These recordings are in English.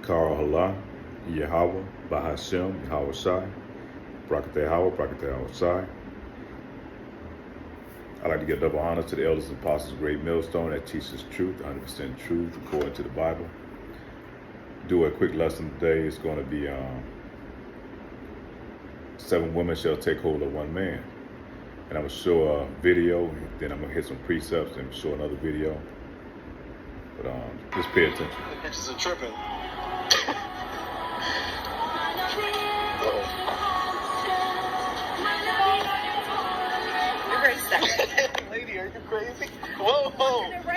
Kara Hala, Yahweh, Bahashem, Yahweh Shai, Brakate Hawa, Brakate Hawa Shai. I'd like to give double honor to the elders and apostles of Great Millstone that teaches truth, 100% truth according to the Bible. Do a quick lesson today. It's going to be 7 women shall take hold of 1 man. And I'm going to show a video, then I'm going to hit some precepts and show another video. But just pay attention. The bitches are tripping. Erase that. Lady, are you crazy? Whoa,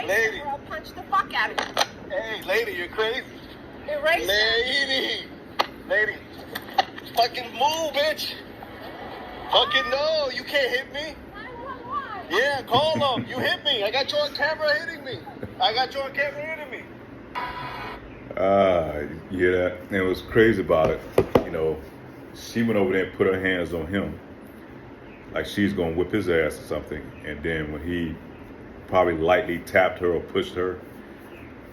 lady. Or I'll punch the fuck out of you. Hey, lady, you're crazy. Erase that. Lady. Fucking move, bitch. Fucking no, you can't hit me. Yeah, call them. You hit me. I got you on camera hitting me. You hear that? And what's crazy about it, she went over there and put her hands on him like she's gonna whip his ass or something. And then when he probably lightly tapped her or pushed her,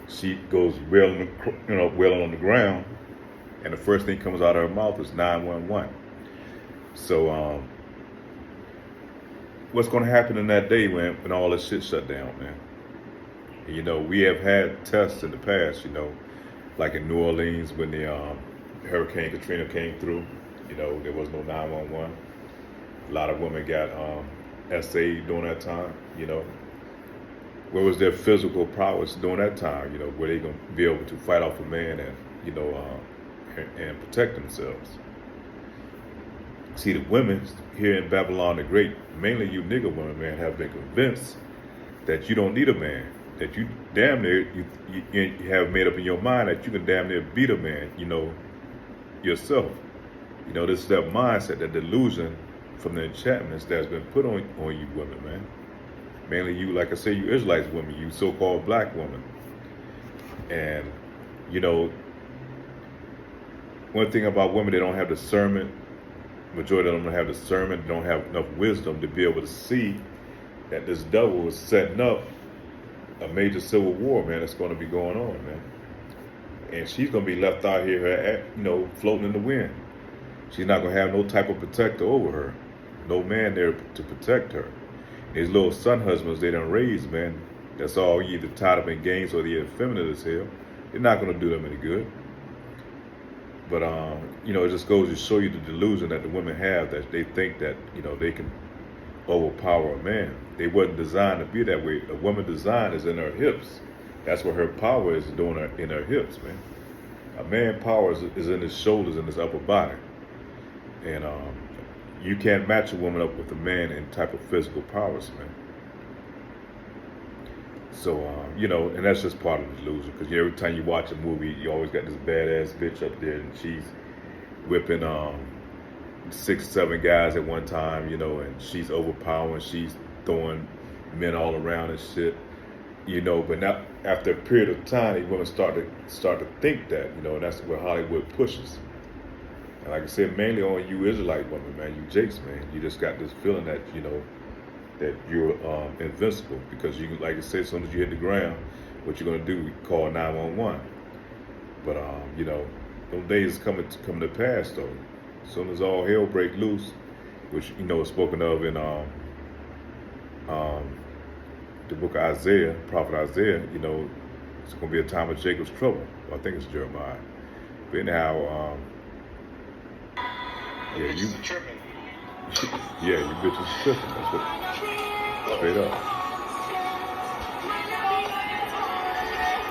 she goes wailing on the ground, and the first thing comes out of her mouth is 911. So what's gonna happen in that day when all this shit shut down, man? We have had tests in the past, like in New Orleans when the Hurricane Katrina came through, there was no 911. A lot of women got SA during that time, Where was their physical prowess during that time, were they going to be able to fight off a man and, and protect themselves? See, the women here in Babylon the Great, mainly you nigger women, man, have been convinced that you don't need a man, that you damn near, you have made up in your mind that you can damn near beat a man, yourself. This is that mindset, that delusion from the enchantments that's been put on you women, man. Mainly you, like I say, you Israelites women, you so-called black women. And, one thing about women, they don't have discernment. Majority of them don't have discernment, don't have enough wisdom to be able to see that this devil was setting up a major civil war, man, that's going to be going on, man. And she's going to be left out here, floating in the wind. She's not going to have no type of protector over her. No man there to protect her. These little son husbands they done raised, man, that's all either tied up in gangs or they're effeminate as hell. They're not going to do them any good. But, it just goes to show you the delusion that the women have, that they think that, they can overpower a man. They wasn't designed to be that way. A woman design is in her hips. That's where her power is doing in her hips, man. A man power is in his shoulders and his upper body. And you can't match a woman up with a man in type of physical prowess, man. So, and that's just part of the delusion. Because every time you watch a movie, you always got this badass bitch up there, and she's whipping 6, 7 guys at one time, and she's overpowering, she's throwing men all around and shit, But now, after a period of time, these women start to think that, and that's where Hollywood pushes. And like I said, mainly on you Israelite women, man, you Jakes, man, you just got this feeling that, that you're invincible, because you, like I said, as soon as you hit the ground, what you're gonna do, you call 911. But those days coming to pass though. As soon as all hell break loose, which is spoken of in the book of Isaiah, prophet Isaiah, it's gonna be a time of Jacob's trouble. I think it's Jeremiah. But anyhow, You tripping. Yeah, you bitches tripping. That's what. Straight up.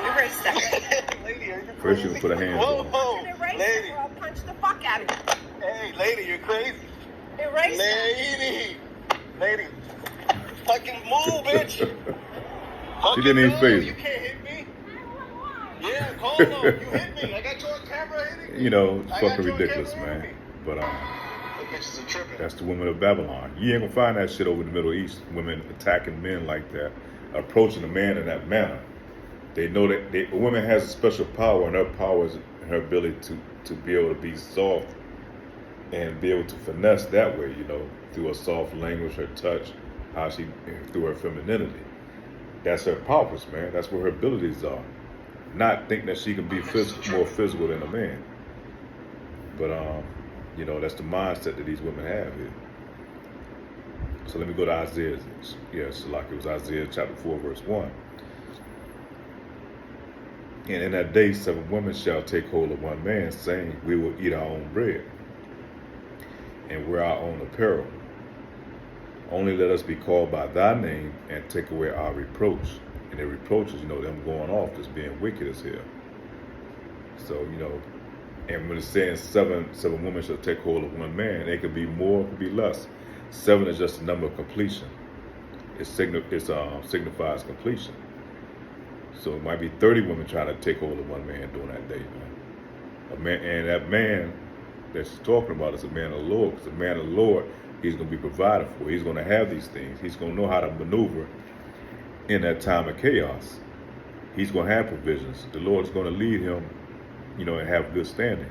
Erase that. Lady, are you crazy? First you can put a hand on. Whoa, Erase lady. Or I'll punch the fuck out of you. Hey, lady, you're crazy. Erase that. Lady. Fucking move, bitch. She didn't even phase You it. can't hit me. Yeah, call them. You hit me. I got you on camera hitting me. It's fucking ridiculous, man. But The bitches are tripping. that's the women of Babylon. You ain't gonna find that shit over in the Middle East. Women attacking men like that, approaching a man in that manner. They know that a woman has a special power, and her power is her ability to be able to be soft and be able to finesse that way, through her soft language, her touch, how she, through her femininity. That's her powers, man. That's where her abilities are. not think that she can be more physical than a man. But you know, that's the mindset that these women have here. So let me go to Isaiah. Yes, like it was Isaiah chapter 4, verse 1. And in that day, 7 women shall take hold of one man, saying, we will eat our own bread and wear our own apparel. Only let us be called by thy name and take away our reproach. And the reproaches, you know, them going off as being wicked as hell. So, you know, and when it's saying seven women shall take hold of one man, it could be more, it could be less. 7 is just a number of completion. It signifies completion. So it might be 30 women trying to take hold of one man during that day, man. And that man that she's talking about is a man of the Lord. Because the man of the Lord, he's going to be provided for. He's going to have these things. He's going to know how to maneuver in that time of chaos. He's going to have provisions. The Lord is going to lead him, you know, and have good standing.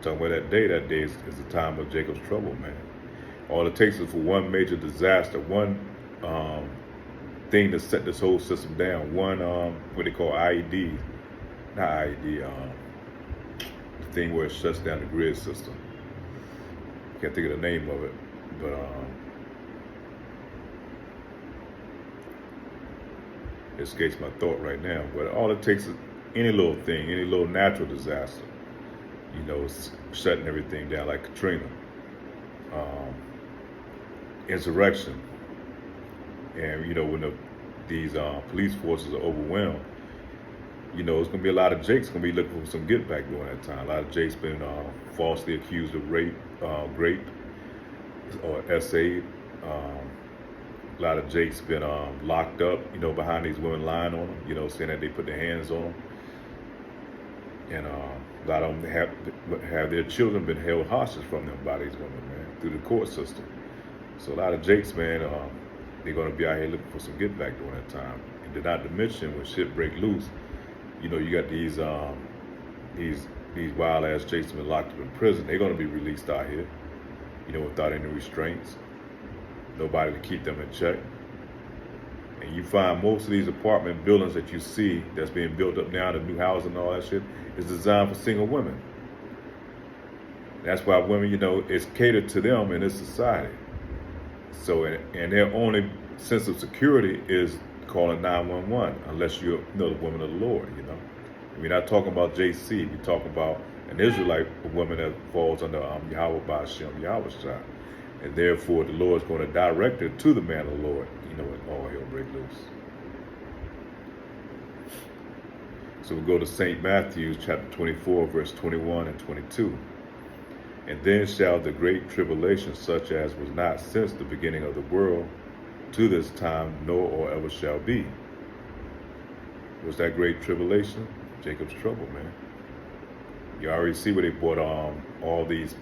Talking about that day is the time of Jacob's trouble, man. All it takes is for one major disaster, one thing to set this whole system down. One, what they call IED, not IED, the thing where it shuts down the grid system. Can't think of the name of it, but it escapes my thought right now. But all it takes is any little thing, any little natural disaster, you know, shutting everything down, like Katrina, insurrection. And, you know, when these police forces are overwhelmed, you know, it's going to be a lot of Jakes going to be looking for some get back during that time. A lot of Jakes been falsely accused of rape or essayed. A lot of Jakes been locked up, you know, behind these women lying on them, you know, saying that they put their hands on them. And a lot of them have their children been held hostage from them by these women, man, through the court system. So a lot of Jakes, man, they're going to be out here looking for some get back during that time. And then not to mention, when shit break loose, you know, you got these wild ass Jakes been locked up in prison. They're going to be released out here, you know, without any restraints. Nobody to keep them in check. And you find most of these apartment buildings that you see that's being built up now, the new housing and all that shit, is designed for single women. That's why women, you know, it's catered to them in this society. So, and their only sense of security is calling 911, unless you're, you know, the woman of the Lord, you know. We're not talking about JC, we're talking about an Israelite woman that falls under Yahweh Ba'ashem, Yahweh Shah. And therefore, the Lord's going to direct her to the man of the Lord, you know, when all hell break loose. So we go to St. Matthew, chapter 24, verse 21 and 22. And then shall the great tribulation, such as was not since the beginning of the world to this time, nor or ever shall be. Was that great tribulation? Jacob's trouble, man. You already see where they brought all these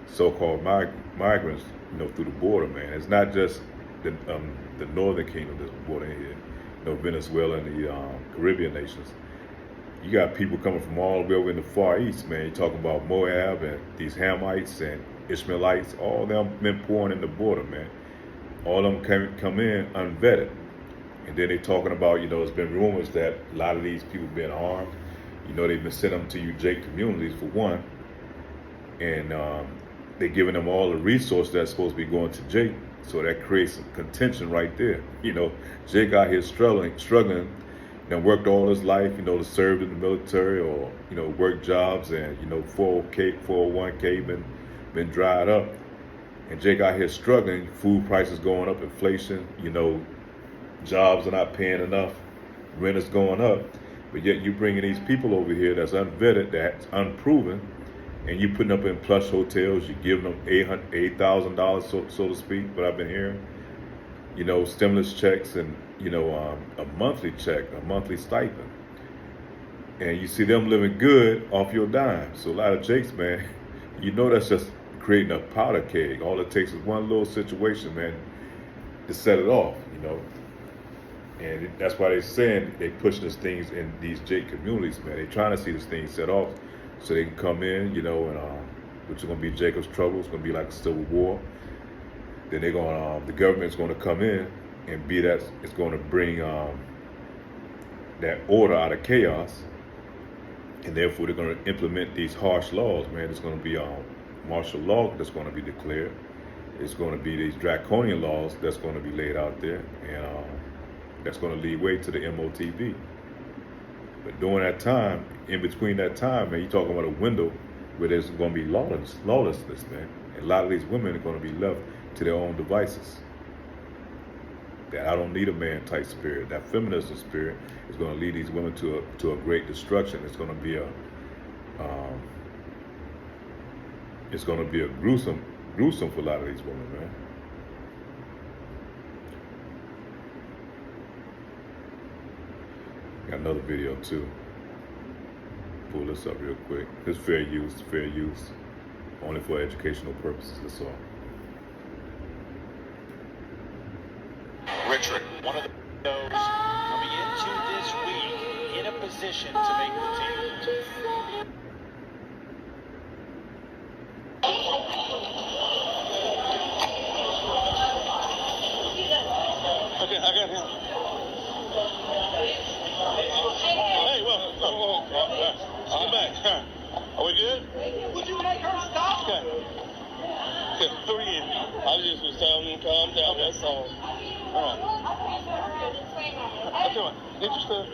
so-called migrants, you know, through the border, man. It's not just the northern kingdom that's brought in here, you know, Venezuela and the Caribbean nations. You got people coming from all the way over in the Far East, man. You're talking about Moab and these Hamites and Ishmaelites, all them been pouring in the border, man. All of them come in unvetted. And then they talking about, you know, there's been rumors that a lot of these people been armed. You know, they've been sending them to you Jake communities for one. And they're giving them all the resources that's supposed to be going to Jake. So that creates some contention right there. You know, Jake out here struggling, and worked all his life, you know, to serve in the military or, you know, work jobs, and, you know, 401k been dried up. And Jake out here struggling, food prices going up, inflation, you know, jobs are not paying enough, rent is going up. But yet you bringing these people over here that's unvetted, that's unproven, and you putting up in plush hotels, you giving them $8,000, so to speak, what I've been hearing. You know, stimulus checks and, you know, a monthly check, a monthly stipend. And you see them living good off your dime. So a lot of Jakes, man, you know, that's just creating a powder keg. All it takes is one little situation, man, to set it off, you know. And that's why they're saying they pushing these things in these Jake communities, man. They're trying to see this thing set off so they can come in, you know, and which is going to be Jacob's trouble. It's going to be like a civil war. Then they're going, the government's going to come in and be that. It's going to bring that order out of chaos, and therefore they're going to implement these harsh laws, man. It's going to be martial law that's going to be declared. It's going to be these draconian laws that's going to be laid out there, and that's going to lead way to the MOTV. But during that time, in between that time, man, you're talking about a window where there's going to be lawlessness, man. And a lot of these women are going to be left to their own devices. That I don't need a man type spirit. That feminism spirit is going to lead these women to a great destruction. It's going to be a gruesome for a lot of these women, man. Got another video too. Pull this up real quick. It's fair use, only for educational purposes. That's all. Richard, one of those coming into this week in a position to make the team. Okay, I got him. Hey, well, I'm back. Are we good? Would you make her stop? Okay. Who are you? I just was telling him to calm down, that's all. All right. Okay, get your stuff.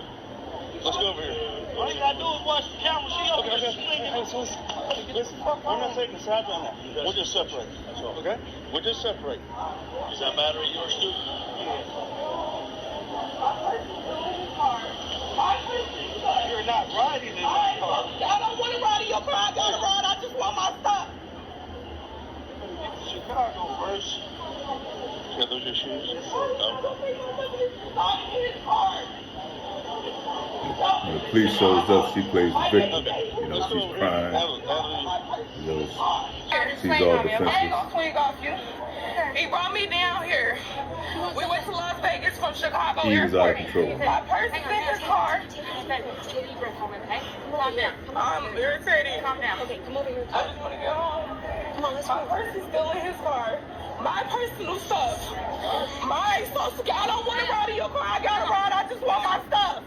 Let's go over here. All you gotta do is watch the camera. She over Okay. there swinging. Listen, we're not taking sides on that. We'll just separate. That's all. Okay? We'll just separate. Is that battery yours too? You're not riding in my car. I don't want to ride in your car. I got to ride. I just want my stuff. Get to Chicago first. Yeah, those your shoes? When the police shows up, she plays the victim. You know, she's crying. You know, she's all I ain't defenseless. gonna swing off you. He brought me down here. We went to Las Vegas from Chicago He was out of Airport. control. My purse is in his car. Calm down. I'm irritated. Calm down. Okay, come over here. I just want to get home. Come on, let's My go. purse is still in his car. My personal stuff. My social security. I don't want to ride in your car. I gotta ride. I just want my stuff.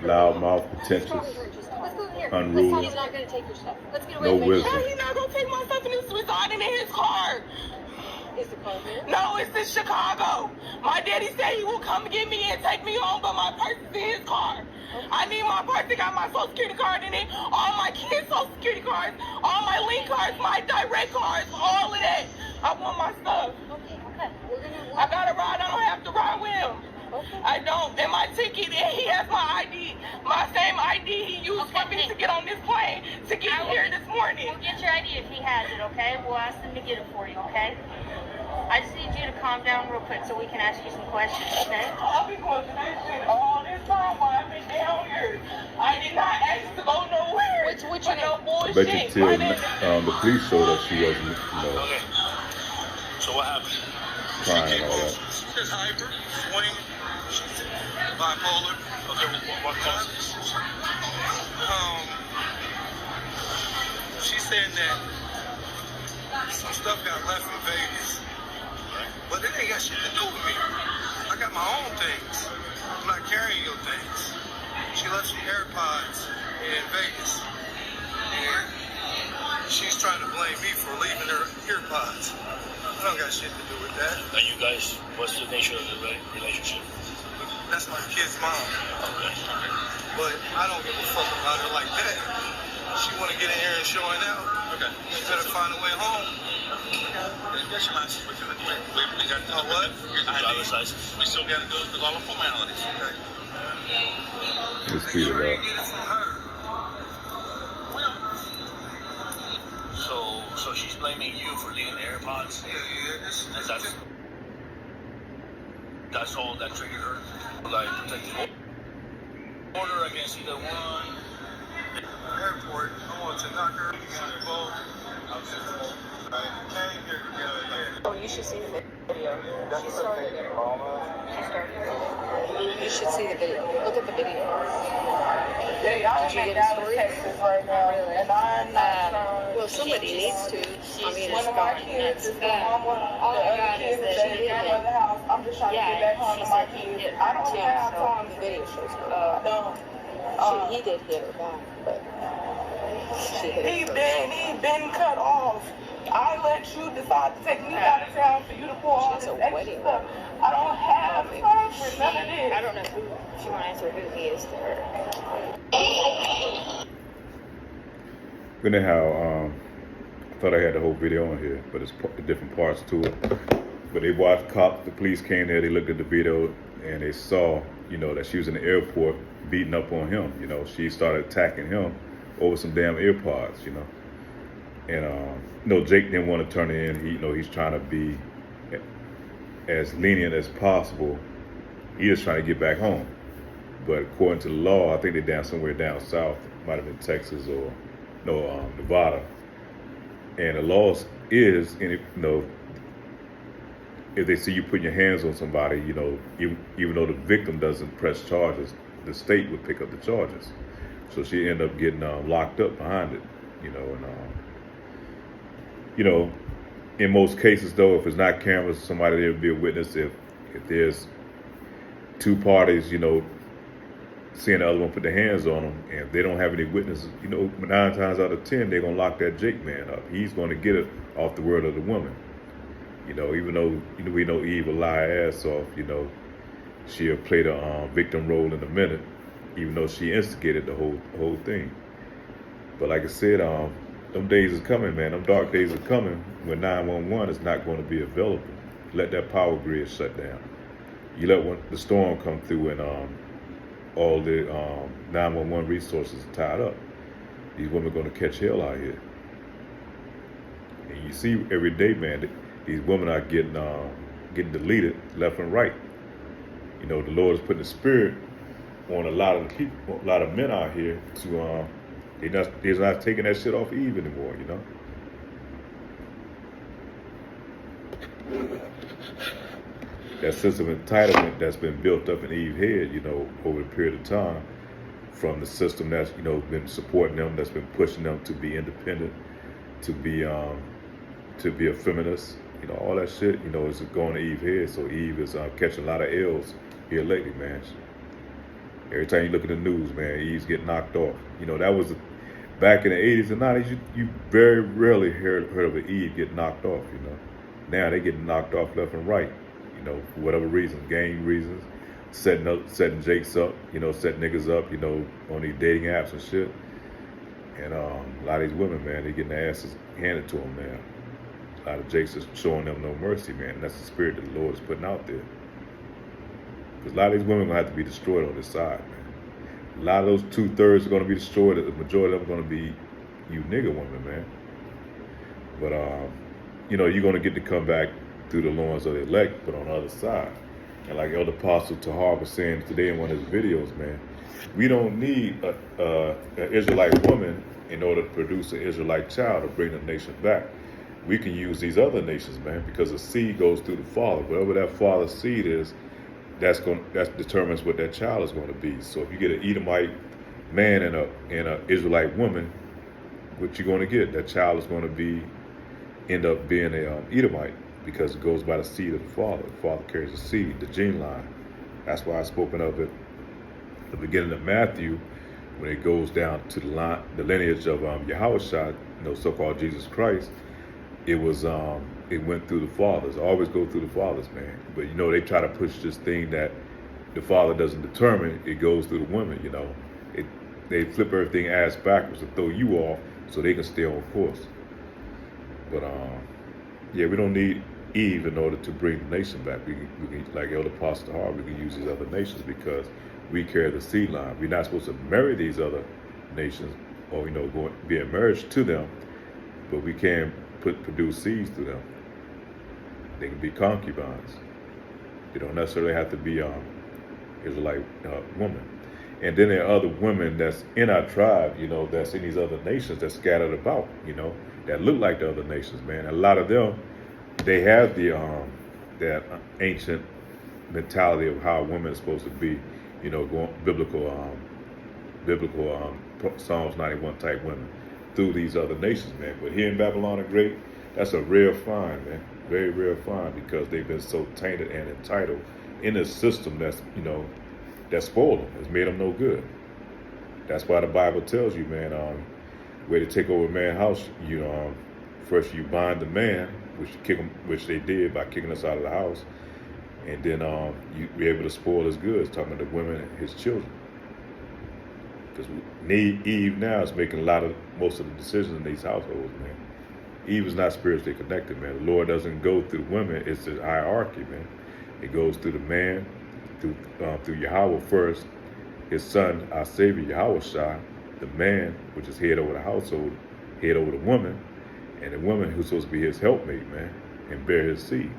Loudmouth, Let's pretentious, go here. unruly. He's not going to take your stuff. Let's get away No from wisdom. How he not gonna take my stuff and it's residing in his car? Is the car here? No, it's in Chicago. My daddy said he will come get me and take me home, but my purse is in his car. I need my purse. It got my social security card in it, all my kids' social security cards, all my link cards, my direct cards, all of that. I want my stuff. Okay. We're going to... I gotta ride. I don't have to ride with him. Okay. I don't. And my ticket, and he has my ID, my same ID he used for me to get on this plane to get here this morning. We'll get your ID if he has it, okay? We'll ask them to get it for you, okay? I just need you to calm down real quick so we can ask you some questions, okay? I've been going through this shit all this time while I've been down here. I did not ask to go nowhere. Which for your no name? I bullshit. bet you till My name is- the police showed up, she wasn't, you know, Okay. So what happened? crying and all that. She's hyper, swing, bipolar. Okay, what caused this? She's saying that some stuff got left in Vegas, but it ain't got shit to do with me. I got my own things. I'm not carrying your things. She left some AirPods in Vegas, and she's trying to blame me for leaving her AirPods. I don't got shit to do with that. Are you guys, what's the nature of the relationship? That's my kid's mom. Okay. But I don't give a fuck about her like that. She want to get in here and showing out. Okay. She better find a way home. That's your license. We got to Oh, what? Here's the driver's license. We still got to do all the formalities. Okay. Just beat it up. Get it from her. So she's blaming you for leaving the AirPods? Yeah. And that's all that triggered her? Like, protective order against either one? Airport. I want to knock her. You got involved. I was just came here together. Oh, you should see the video. She started it. She started it. You should see the video. Look at the video. Yeah, y'all Did you in get a Dallas, story? Texas right now, Really? and I'm not trying. Well, somebody needs to. I mean, One it's of my gone kids nuts. is the mama, All the I other got kids is is that at she the did grandmother's house. I'm just trying to get back home she to my said he kids. hit I her don't too, have so time the to video shows her. dumb. He did hit her back, but she hit He her first. been cut off. I let you decide to take me out of town for you to pull all She's this a extra wedding stuff. ring. I don't have time for none of this. I don't know who, if you want to answer who he is to her. But anyhow, I thought I had the whole video on here, but it's different parts to it. But they watched the police came there, they looked at the video, and they saw, that she was in the airport beating up on him. She started attacking him over some damn AirPods, And Jake didn't want to turn it in. He's trying to be as lenient as possible. He just trying to get back home. But according to the law, I think they're down somewhere down south, might have been Texas or Nevada. And the law is, if they see you putting your hands on somebody, even though the victim doesn't press charges, the state would pick up the charges. So she ended up getting locked up behind it, in most cases though, if it's not cameras, somebody there would be a witness. If there's two parties, seeing the other one put their hands on them, and if they don't have any witnesses, 9 times out of 10, they're gonna lock that Jake man up. He's gonna get it off the word of the woman. Even though we know Eve will lie her ass off, she'll play the victim role in a minute, even though she instigated the whole thing. But like I said, them days is coming, man. Them dark days are coming when 911 is not going to be available. Let that power grid shut down. You let the storm come through and all the 911 resources are tied up. These women are going to catch hell out here. And you see every day, man, these women are getting deleted left and right. The Lord is putting the spirit on a lot of the people, a lot of men out here to they're not taking that shit off Eve anymore, That sense of entitlement that's been built up in Eve's head, over the period of time, from the system that's, been supporting them, that's been pushing them to be independent, to be a feminist, all that shit, is going to Eve's head. So Eve is catching a lot of L's here lately, man. Every time you look at the news, man, Eve's getting knocked off. That was back in the 80s and 90s. You very rarely heard of an Eve get knocked off. Now they getting knocked off left and right. For whatever reason, game reasons, setting Jakes up, setting niggas up, on these dating apps and shit. And a lot of these women, man, they getting their asses handed to them now. A lot of Jakes is showing them no mercy, man. And that's the spirit that the Lord is putting out there. Because a lot of these women are going to have to be destroyed on this side, man. A lot of those 2/3 are going to be destroyed. The majority of them are going to be you nigga women, man. But, you're going to get to come back through the loins of the elect, but on the other side. And like Elder Apostle Tahar was saying today in one of his videos, man, we don't need an Israelite woman in order to produce an Israelite child to bring the nation back. We can use these other nations, man, because the seed goes through the father. Whatever that father's seed is, that determines what that child is going to be. So if you get an Edomite man and a Israelite woman, what you're going to get? That child is going to end up being a Edomite, because it goes by the seed of the father. The father carries the seed, the gene line. That's why I've spoken of it at the beginning of Matthew, when it goes down to the lineage of Yahushua, so-called Jesus Christ. It went through the fathers. Always go through the fathers, man. But they try to push this thing that the father doesn't determine. It goes through the women. They flip everything ass backwards to throw you off so they can stay on course. But we don't need Eve in order to bring the nation back. We can, like Elder Apostle Tahar, we can use these other nations because we carry the seed line. We're not supposed to marry these other nations or being married to them, but we can produce seeds through them. They can be concubines. They don't necessarily have to be Israelite women. And then there are other women that's in our tribe, that's in these other nations that's scattered about, that look like the other nations, man. A lot of them, they have that ancient mentality of how women are supposed to be, going biblical biblical Psalms 91 type women through these other nations, man. But here in Babylon the Great, that's a rare find, man. Very rare find, because they've been so tainted and entitled in a system that's, that spoiled them, has made them no good. That's why the Bible tells you, man, way to take over a man's house, first you bind the man, which they did by kicking us out of the house, and then you be able to spoil his goods, talking about the women and his children. Because Eve now is making most of the decisions in these households, man. Eve is not spiritually connected, man. The Lord doesn't go through women; it's the hierarchy, man. It goes through the man, through Yahweh first, his son, our Savior Yahweh Shai, the man, which is head over the household, head over the woman, and the woman who's supposed to be his helpmate, man, and bear his seed.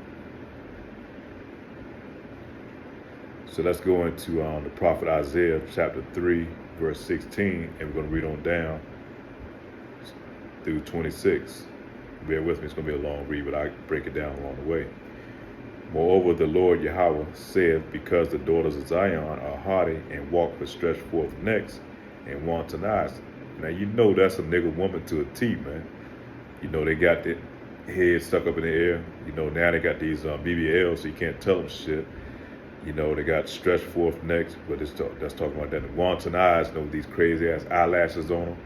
So let's go into the prophet Isaiah chapter 3, verse 16, and we're going to read on down through 26. Bear with me, it's going to be a long read, but I break it down along the way. Moreover, the Lord Yahweh saith, because the daughters of Zion are haughty and walk with stretched forth necks and wanton eyes. Now, that's a nigga woman to a T, man. They got the head stuck up in the air. Now they got these BBLs, so you can't tell them shit. They got stretched forth necks, but that's talking about that. The wanton eyes, these crazy ass eyelashes on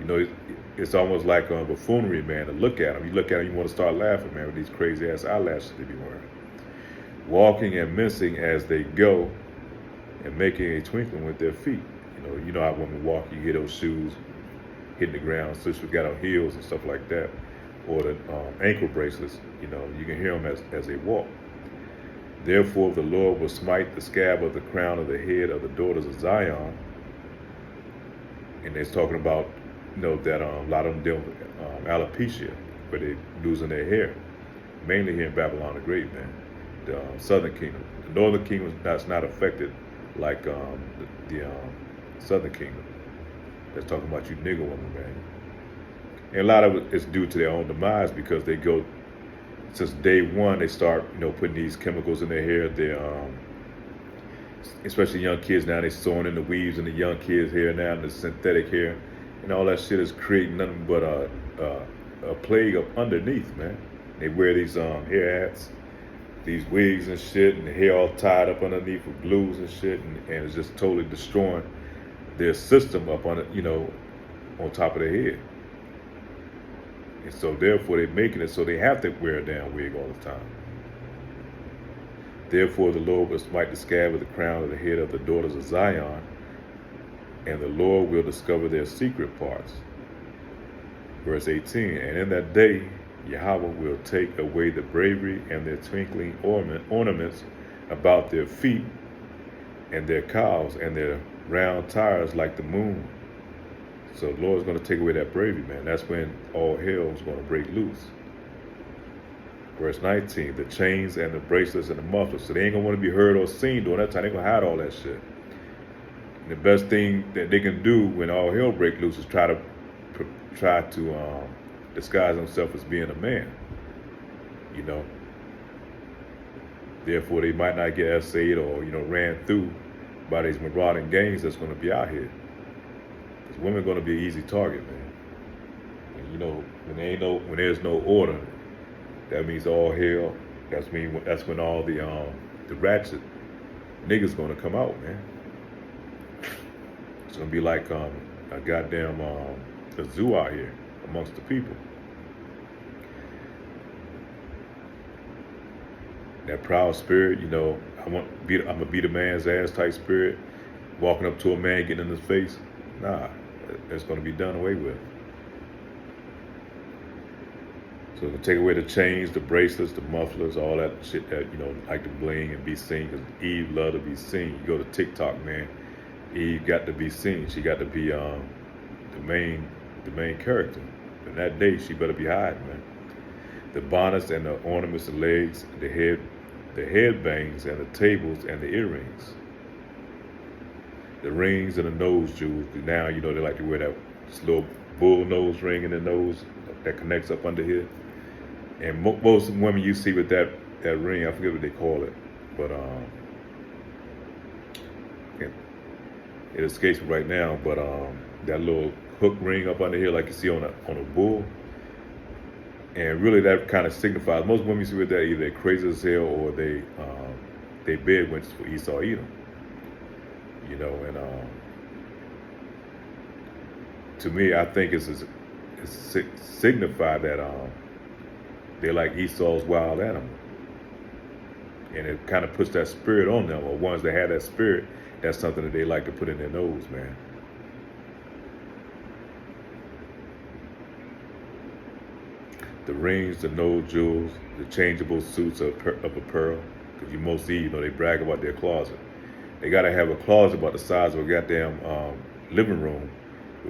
them. It's almost like buffoonery, man, to look at them. You look at them, you want to start laughing, man, with these crazy ass eyelashes they be wearing. Walking and mincing as they go, and making a twinkling with their feet. You know how women walk, you hear those shoes hitting the ground, so she got on heels and stuff like that, or the ankle bracelets. You can hear them as they walk. Therefore, the Lord will smite the scab of the crown of the head of the daughters of Zion. And it's talking about, that a lot of them deal with alopecia, where they're losing their hair, mainly here in Babylon the Great, man. The southern kingdom. The northern kingdom that's not affected like the southern kingdom. That's talking about you nigger women, man. And a lot of it is due to their own demise, because they go, since day one, they start, putting these chemicals in their hair. They, especially young kids now, they sewing in the weaves in the young kids' hair now, and the synthetic hair, and all that shit is creating nothing but a plague up underneath, man. They wear these hair hats, these wigs and shit, and the hair all tied up underneath with glues and shit, and it's just totally destroying their system up on it, on top of their head. And so therefore they're making it so they have to wear a damn wig all the time. Therefore the Lord will smite the scab of the crown of the head of the daughters of Zion, and the Lord will discover their secret parts. Verse 18, and in that day Yahweh will take away the bravery and their twinkling ornaments about their feet, and their cows and their round tires like the moon. So the Lord's going to take away that bravery, man. That's when all hell is going to break loose. Verse 19, the chains and the bracelets and the mufflers. So they ain't going to want to be heard or seen during that time. They're going to hide all that shit. And the best thing that they can do when all hell break loose is try to disguise themselves as being a man. Therefore, they might not get essayed or, ran through by these marauding gangs that's going to be out here. Because women are going to be an easy target, man. And, when there's no order, that means all hell. That's when all the ratchet niggas going to come out, man. It's going to be like a goddamn a zoo out here amongst the people. That proud spirit, I'm gonna beat a man's ass type spirit, walking up to a man, getting in his face. Nah, it's gonna be done away with. So it's gonna take away the chains, the bracelets, the mufflers, all that shit that, like to bling and be seen, because Eve loved to be seen. You go to TikTok, man, Eve got to be seen. She got to be the main character. And that day, she better be hiding, man. The bonnets and the ornaments, the legs, the headbands and the tables and the earrings, the rings and the nose jewels. Now, they like to wear that little bull nose ring in the nose that connects up under here. And most women you see with that ring, I forget what they call it, but It escapes me right now, but that little hook ring up under here, like you see on a bull, and really that kind of signifies most women you see with that either they're crazy as hell or they bed wenches for Esau Edom. You know, and to me, I think it's signified that they're like Esau's wild animal, and it kind of puts that spirit on them. Or ones that have that spirit, that's something that they like to put in their nose, man. The rings, the nose jewels, the changeable suits of apparel, because you most see, you know, they brag about their closet. They got to have a closet about the size of a goddamn living room,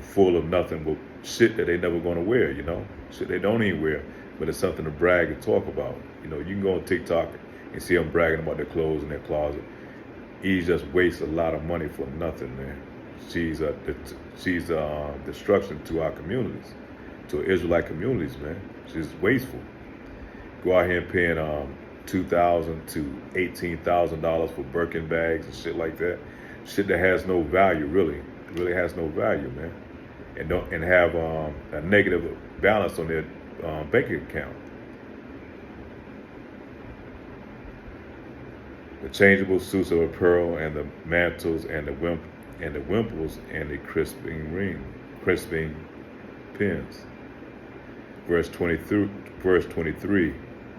full of nothing but shit that they never going to wear, you know, shit they don't even wear, but it's something to brag and talk about. You know, you can go on TikTok and see them bragging about their clothes in their closet. Eve just wastes a lot of money for nothing, man. She's destruction to our communities, to Israelite communities, man. She's wasteful. Go out here and paying $2,000 to $18,000 for Birkin bags and shit like that. Shit that has no value, really has no value, man. And have a negative balance on their bank account. The changeable suits of apparel and the mantles and the wimples and the crisping pins. Verse 23,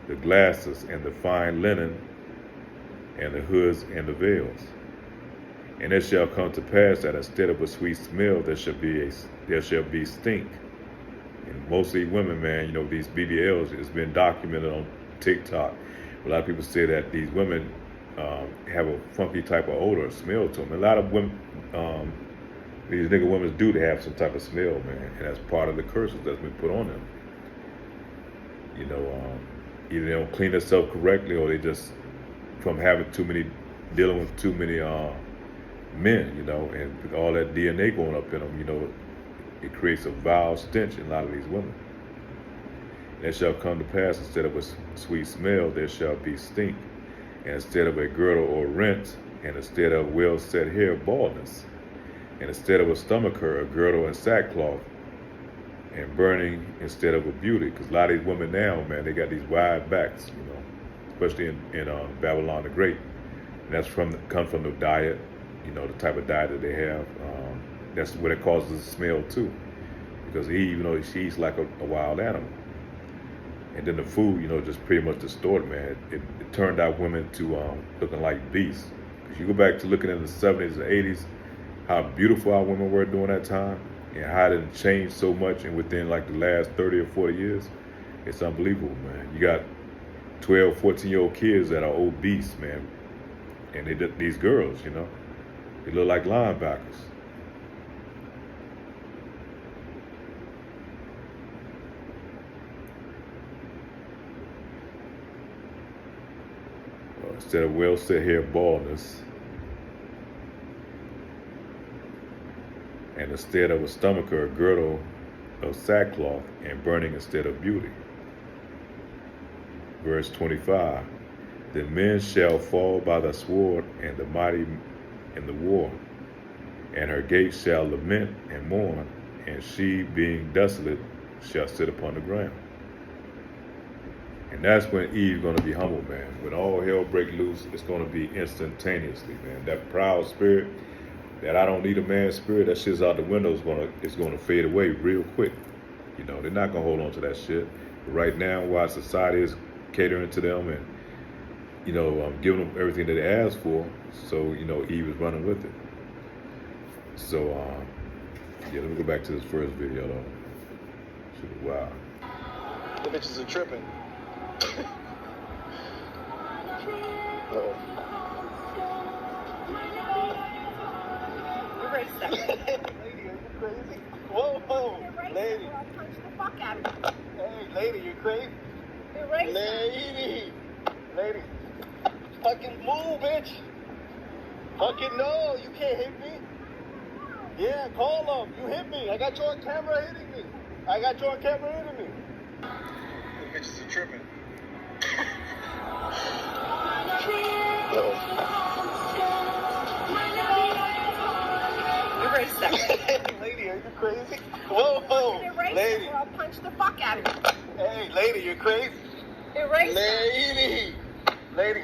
the glasses and the fine linen and the hoods and the veils. And it shall come to pass that instead of a sweet smell, there shall be stink. And mostly women, man, you know, these BBLs, it's been documented on TikTok. A lot of people say that these women have a funky type of odor or smell to them. A lot of women, these nigga women do to have some type of smell, man, and that's part of the curses that's been put on them. You know, either they don't clean themselves correctly, or they just from dealing with too many men, you know, and with all that DNA going up in them, you know, it creates a vile stench in a lot of these women. And it shall come to pass, instead of a sweet smell, there shall be stink. And instead of a girdle or rent, and instead of well-set hair, baldness. And instead of a stomacher, a girdle and sackcloth, and burning instead of a beauty. Because a lot of these women now, man, they got these wide backs, you know, especially in Babylon the Great. And that's comes from the diet, you know, the type of diet that they have. That's what it causes the smell too. Because Eve, you know, she's like a wild animal. And then the food, you know, just pretty much distorted, man. It turned out women to looking like beasts. If you go back to looking in the 70s and 80s, how beautiful our women were during that time, and how it changed so much, and within like the last 30 or 40 years, it's unbelievable, man. You got 12, 14-year-old kids that are obese, man. And these girls, you know, they look like linebackers. Instead of well-set hair, baldness. And instead of a stomacher, a girdle of sackcloth, and burning instead of beauty. Verse 25, the men shall fall by the sword, and the mighty in the war. And her gates shall lament and mourn, and she, being desolate, shall sit upon the ground. And that's when Eve's going to be humble, man. When all hell break loose, it's going to be instantaneously, man. That proud spirit, that I don't need a man's spirit, that shit's out the window, it's going to fade away real quick. You know, they're not going to hold on to that shit. But right now, while society is catering to them and, you know, giving them everything that they ask for, so, you know, Eve is running with it. So, yeah, let me go back to this first video, though. Wow. The bitches are tripping. You're racist. Lady, are you crazy? Whoa, You're racist. lady. I'll punch the fuck out of you. Hey, lady, you crazy? You're racist. Lady. Fucking move, bitch. Fucking no, you can't hit me. Yeah, call them. You hit me. I got you on camera hitting me. The bitches are tripping. that. Hey, lady, are you crazy? Whoa, whoa, Erase lady. it or I'll punch the fuck out of you. Hey, lady, you're crazy. Erase it. Lady,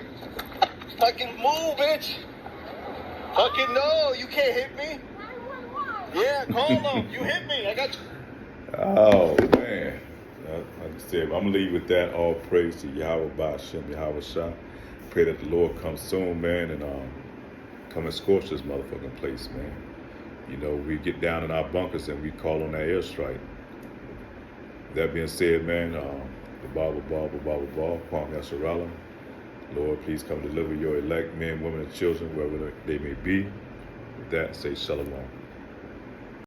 fucking move, bitch. Fucking no, you can't hit me. Yeah, call them. You hit me. I got you. Oh man, like I said, I'm gonna leave with that. All praise to Yahweh Ba'Shem, Yahweh Shah. Pray that the Lord comes soon, man, and come and scorch this motherfucking place, man. You know, we get down in our bunkers and we call on that airstrike. That being said, man, the Bible, Kwam Yasharala. Lord, please come deliver your elect men, women, and children, wherever they may be. With that, say shalom.